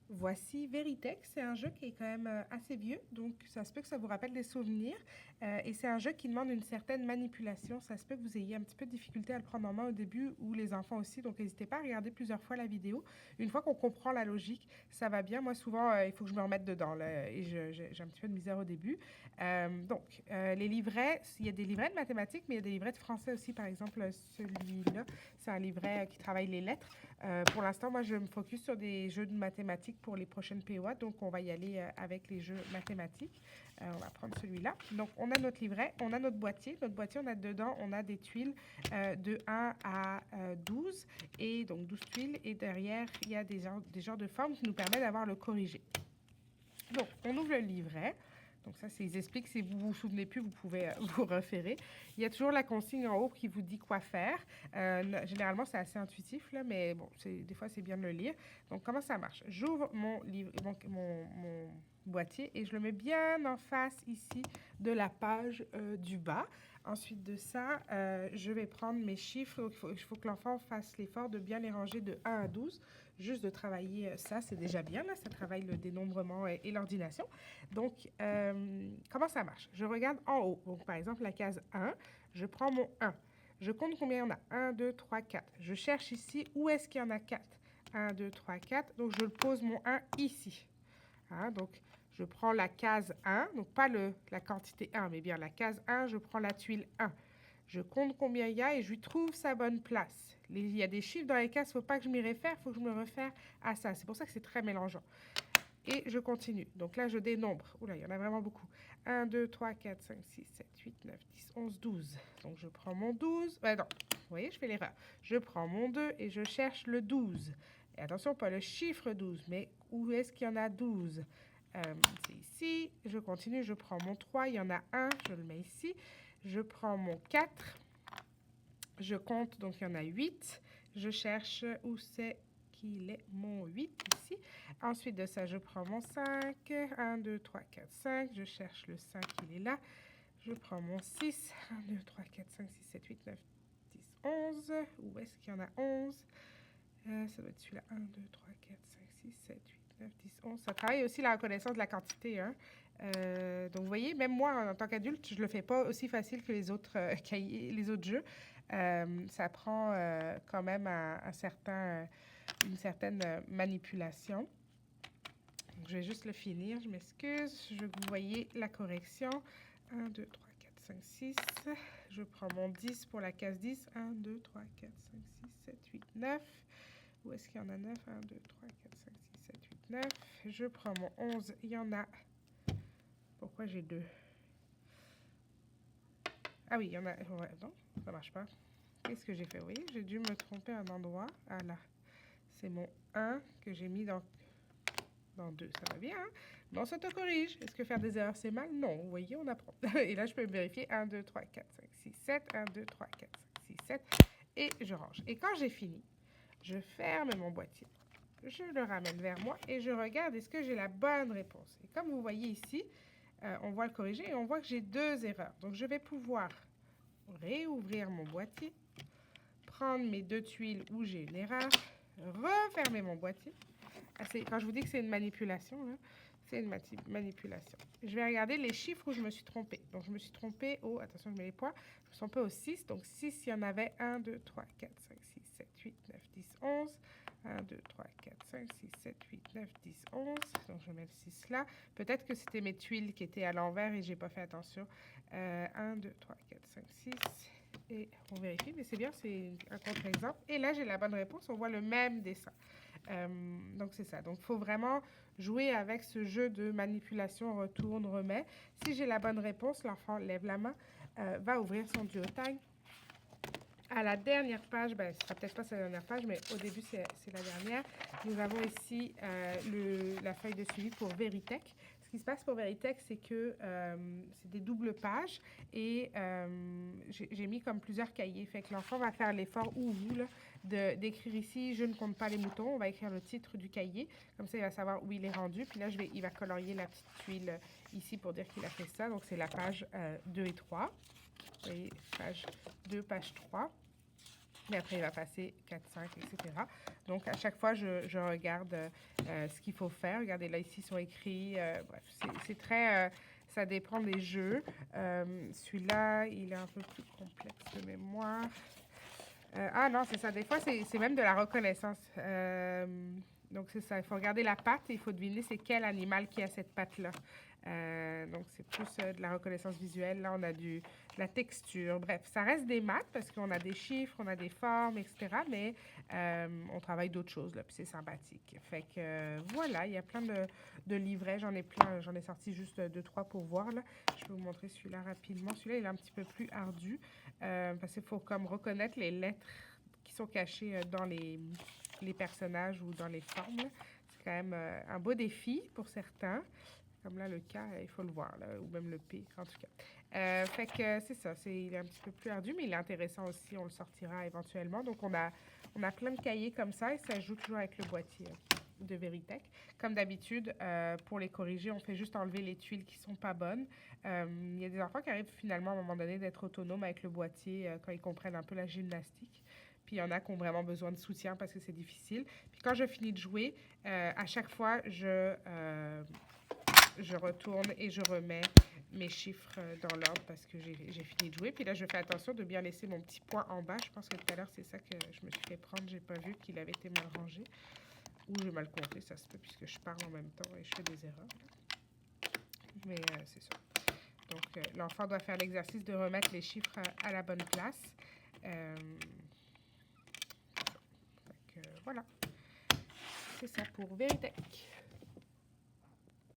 Voici Veritech, c'est un jeu qui est quand même assez vieux, donc ça se peut que ça vous rappelle des souvenirs. Et c'est un jeu qui demande une certaine manipulation. Ça se peut que vous ayez un petit peu de difficulté à le prendre en main au début, ou les enfants aussi, donc n'hésitez pas à regarder plusieurs fois la vidéo. Une fois qu'on comprend la logique, ça va bien. Moi, souvent, il faut que je me remette dedans, là, et j'ai un petit peu de misère au début. Les livrets, il y a des livrets de mathématiques, mais il y a des livrets de français aussi. Par exemple, celui-là, c'est un livret qui travaille les lettres. Pour l'instant, moi, je me focus sur des jeux de mathématiques pour les prochaines POA, donc on va y aller avec les jeux mathématiques. On va prendre celui-là. Donc, on a notre livret, on a notre boîtier. Notre boîtier, on a dedans, on a des tuiles de 1 à 12, et donc 12 tuiles. Et derrière, il y a des genres de formes qui nous permettent d'avoir le corrigé. Donc, on ouvre le livret. Donc ça, ils expliquent. Si vous vous souvenez plus, vous pouvez vous référer. Il y a toujours la consigne en haut qui vous dit quoi faire. Généralement, c'est assez intuitif, là, mais bon, des fois, c'est bien de le lire. Donc, comment ça marche? J'ouvre mon livre, donc mon boîtier, et je le mets bien en face ici de la page du bas. Ensuite de ça, je vais prendre mes chiffres. Il faut que l'enfant fasse l'effort de bien les ranger de 1 à 12. Juste de travailler ça, c'est déjà bien. Là, ça travaille le dénombrement et l'ordination. Donc, comment ça marche? Je regarde en haut. Donc, par exemple, la case 1, je prends mon 1. Je compte combien il y en a. 1, 2, 3, 4. Je cherche ici où est-ce qu'il y en a 4. 1, 2, 3, 4. Donc, je pose mon 1 ici. Hein, donc, je prends la case 1, donc pas la quantité 1, mais bien la case 1, je prends la tuile 1. Je compte combien il y a et je lui trouve sa bonne place. Il y a des chiffres dans les cases, il ne faut pas que je m'y réfère, il faut que je me réfère à ça. C'est pour ça que c'est très mélangeant. Et je continue. Donc là, je dénombre. Oula, il y en a vraiment beaucoup. 1, 2, 3, 4, 5, 6, 7, 8, 9, 10, 11, 12. Donc je prends mon 12. Non, vous voyez, je fais l'erreur. Je prends mon 2 et je cherche le 12. Et attention, pas le chiffre 12, mais où est-ce qu'il y en a 12? C'est ici. Je continue, je prends mon 3. Il y en a un, je le mets ici. Je prends mon 4. Je compte, donc il y en a 8. Je cherche où c'est qu'il est mon 8 ici. Ensuite de ça, je prends mon 5. 1, 2, 3, 4, 5. Je cherche le 5, il est là. Je prends mon 6. 1, 2, 3, 4, 5, 6, 7, 8, 9, 10, 11. Où est-ce qu'il y en a 11? Ça doit être celui-là. 1, 2, 3, 4, 5, 6, 7, 8, 9, 10, 11. Ça travaille aussi la reconnaissance de la quantité. Hein. Donc, vous voyez, même moi, en tant qu'adulte, je ne le fais pas aussi facile que les autres cahiers, les autres jeux. Ça prend quand même une certaine manipulation. Donc, je vais juste le finir. Je m'excuse. Je veux que vous voyez la correction. 1, 2, 3, 4, 5, 6. Je prends mon 10 pour la case 10. 1, 2, 3, 4, 5, 6, 7, 8, 9. Où est-ce qu'il y en a 9? 1, 2, 3, 4, 5, 6, 7, 8, 9. Je prends mon 11. Il y en a... Pourquoi j'ai 2? Ah oui, il y en a... Ouais, non, ça marche pas. Qu'est-ce que j'ai fait? Oui, j'ai dû me tromper un endroit. Ah là, c'est mon 1 que j'ai mis dans 2. Ça va bien, hein? Mais on s'auto-corrige. Est-ce que faire des erreurs, c'est mal? Non, vous voyez, on apprend. Et là, je peux vérifier. 1, 2, 3, 4, 5, 6, 7. 1, 2, 3, 4, 5, 6, 7. Et je range. Et quand j'ai fini, je ferme mon boîtier. Je le ramène vers moi et je regarde est-ce que j'ai la bonne réponse. Et comme vous voyez ici, on voit le corriger et on voit que j'ai 2 erreurs. Donc, je vais pouvoir réouvrir mon boîtier, prendre mes 2 tuiles où j'ai une erreur, refermer mon boîtier. Quand je vous dis que c'est une manipulation, hein, c'est une manipulation. Je vais regarder les chiffres où je me suis trompée. Donc, je me suis trompée au... Attention, je mets les points. Je me suis trompée au 6. Donc, 6, il y en avait 1, 2, 3, 4, 5, 6, 7, 8, 9, 10, 11. 1, 2, 3, 4, 5, 6, 7, 8, 9, 10, 11. Donc, je mets le 6 là. Peut-être que c'était mes tuiles qui étaient à l'envers et j'ai pas fait attention. 1, 2, 3, 4, 5, 6. Et on vérifie, mais c'est bien, c'est un contre-exemple. Et là, j'ai la bonne réponse. On voit le même dessin. Donc, c'est ça. Donc, il faut vraiment jouer avec ce jeu de manipulation, retourne, remet. Si j'ai la bonne réponse, l'enfant lève la main, va ouvrir son duotag. À la dernière page, ben, ce sera peut-être pas sa dernière page, mais au début, c'est la dernière. Nous avons ici la feuille de suivi pour Veritech. Ce qui se passe pour Veritech, c'est que c'est des doubles pages et j'ai mis comme plusieurs cahiers. Fait que l'enfant va faire l'effort, ou vous, là, d'écrire ici « Je ne compte pas les moutons ». On va écrire le titre du cahier. Comme ça, il va savoir où il est rendu. Puis là, il va colorier la petite tuile ici pour dire qu'il a fait ça. Donc, c'est la page 2 et 3. Vous voyez, page 2, page 3. Mais après, il va passer 4, 5, etc. Donc, à chaque fois, je regarde ce qu'il faut faire. Regardez, là, ici, ils sont écrits. Bref, c'est très... ça dépend des jeux. Celui-là, il est un peu plus complexe de mémoire. Ah non, c'est ça. Des fois, c'est même de la reconnaissance. Donc, c'est ça. Il faut regarder la patte et il faut deviner c'est quel animal qui a cette patte-là. Donc, c'est plus de la reconnaissance visuelle. Là, on a de la texture. Bref, ça reste des maths parce qu'on a des chiffres, on a des formes, etc. Mais on travaille d'autres choses, là, puis c'est sympathique. Fait que voilà, il y a plein de livrets. J'en ai plein. J'en ai sorti juste 2, 3 pour voir, là. Je vais vous montrer celui-là rapidement. Celui-là, il est un petit peu plus ardu parce qu'il faut comme reconnaître les lettres qui sont cachées dans les personnages ou dans les formes, là. C'est quand même un beau défi pour certains. Comme là, le K, il faut le voir, là, ou même le P, en tout cas. Fait que c'est ça, il est un petit peu plus ardu, mais il est intéressant aussi, on le sortira éventuellement. Donc, on a plein de cahiers comme ça et ça joue toujours avec le boîtier de Veritech. Comme d'habitude, pour les corriger, on fait juste enlever les tuiles qui sont pas bonnes. Il y a des enfants qui arrivent finalement à un moment donné d'être autonomes avec le boîtier quand ils comprennent un peu la gymnastique. Puis il y en a qui ont vraiment besoin de soutien parce que c'est difficile. Puis quand je finis de jouer, à chaque fois, je retourne et je remets mes chiffres dans l'ordre parce que j'ai fini de jouer. Puis là, je fais attention de bien laisser mon petit point en bas. Je pense que tout à l'heure, c'est ça que je me suis fait prendre. J'ai pas vu qu'il avait été mal rangé. Ou j'ai mal compté, ça se peut, puisque je parle en même temps et je fais des erreurs. Mais c'est ça. Donc, l'enfant doit faire l'exercice de remettre les chiffres à la bonne place. Donc, voilà. C'est ça pour Veritech.